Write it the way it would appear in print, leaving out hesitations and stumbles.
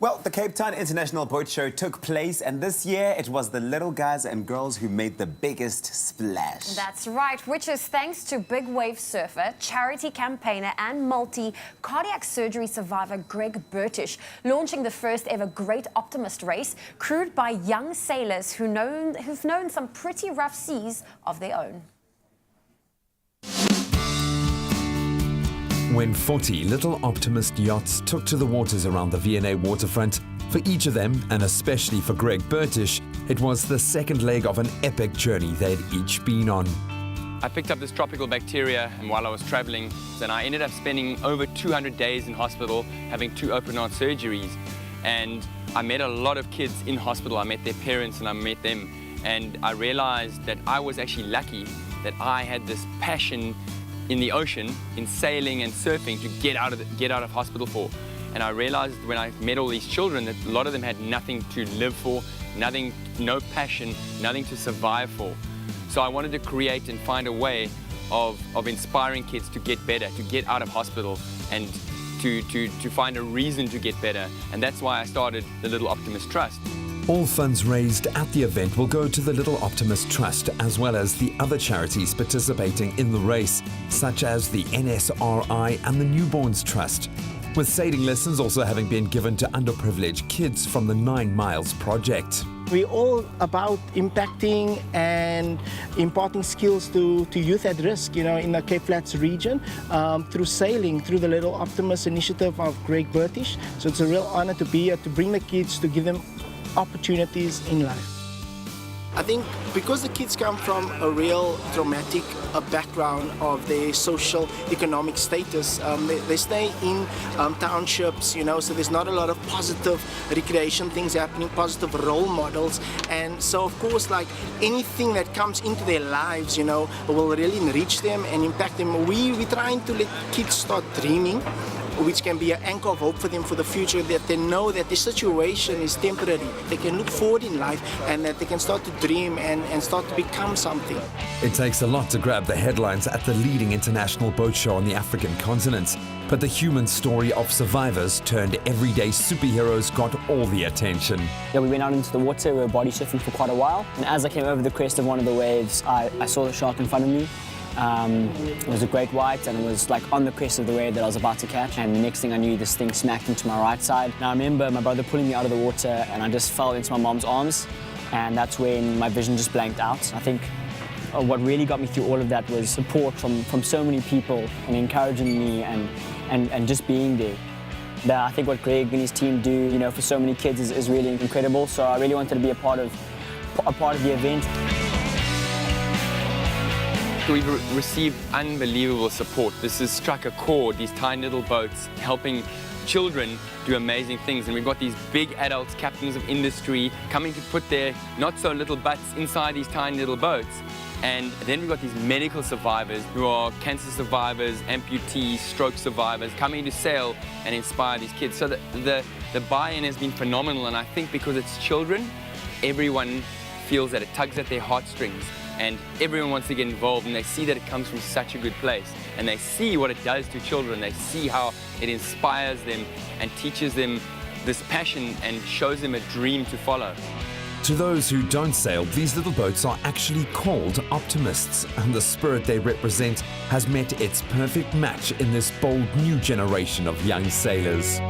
Well, the Cape Town International Boat Show took place, and this year it was the little guys and girls who made the biggest splash. That's right, which is thanks to big wave surfer, charity campaigner and multi-cardiac surgery survivor Greg Bertish, launching the first ever Great Optimist race, crewed by young sailors who've known some pretty rough seas of their own. When 40 Little Optimist yachts took to the waters around the V&A waterfront, for each of them, and especially for Greg Bertish, it was the second leg of an epic journey they'd each been on. I picked up this tropical bacteria while I was traveling, and I ended up spending over 200 days in hospital, having 2 open heart surgeries. And I met a lot of kids in hospital. I met their parents and I met them. And I realized that I was actually lucky that I had this passion in the ocean, in sailing and surfing, to get out of hospital for. And I realized when I met all these children that a lot of them had nothing to live for, nothing, no passion, nothing to survive for. So I wanted to create and find a way of inspiring kids to get better, to get out of hospital, and to find a reason to get better. And that's why I started the Little Optimist Trust. All funds raised at the event will go to the Little Optimist Trust, as well as the other charities participating in the race, such as the NSRI and the Newborns Trust, with sailing lessons also having been given to underprivileged kids from the 9Miles project. We're all about impacting and imparting skills to youth at risk, in the Cape Flats region, through sailing, through the Little Optimist initiative of Greg Bertish. So it's a real honor to be here, to bring the kids, to give them opportunities in life. I think because the kids come from a real traumatic background of their social economic status, they stay in townships, so there's not a lot of positive recreation things happening, positive role models. And so of course, like anything that comes into their lives, will really enrich them and impact them. We're trying to let kids start dreaming, which can be an anchor of hope for them for the future, that they know that the situation is temporary. They can look forward in life and that they can start to dream and start to become something. It takes a lot to grab the headlines at the leading international boat show on the African continent, but the human story of survivors turned everyday superheroes got all the attention. Yeah, we went out into the water, we were body surfing for quite a while, and as I came over the crest of one of the waves, I saw the shark in front of me. It was a great white, and it was like on the crest of the wave that I was about to catch, and the next thing I knew, this thing smacked into my right side. And I remember my brother pulling me out of the water, and I just fell into my mom's arms, and that's when my vision just blanked out. I think what really got me through all of that was support from so many people and encouraging me and just being there. I think what Greg and his team do, for so many kids is really incredible. So I really wanted to be a part of the event. We've received unbelievable support. This has struck a chord, these tiny little boats helping children do amazing things. And we've got these big adults, captains of industry, coming to put their not-so-little butts inside these tiny little boats. And then we've got these medical survivors who are cancer survivors, amputees, stroke survivors, coming to sail and inspire these kids. So the buy-in has been phenomenal, and I think because it's children, everyone feels that it tugs at their heartstrings. And everyone wants to get involved, and they see that it comes from such a good place. And they see what it does to children. They see how it inspires them and teaches them this passion and shows them a dream to follow. To those who don't sail, these little boats are actually called optimists, and the spirit they represent has met its perfect match in this bold new generation of young sailors.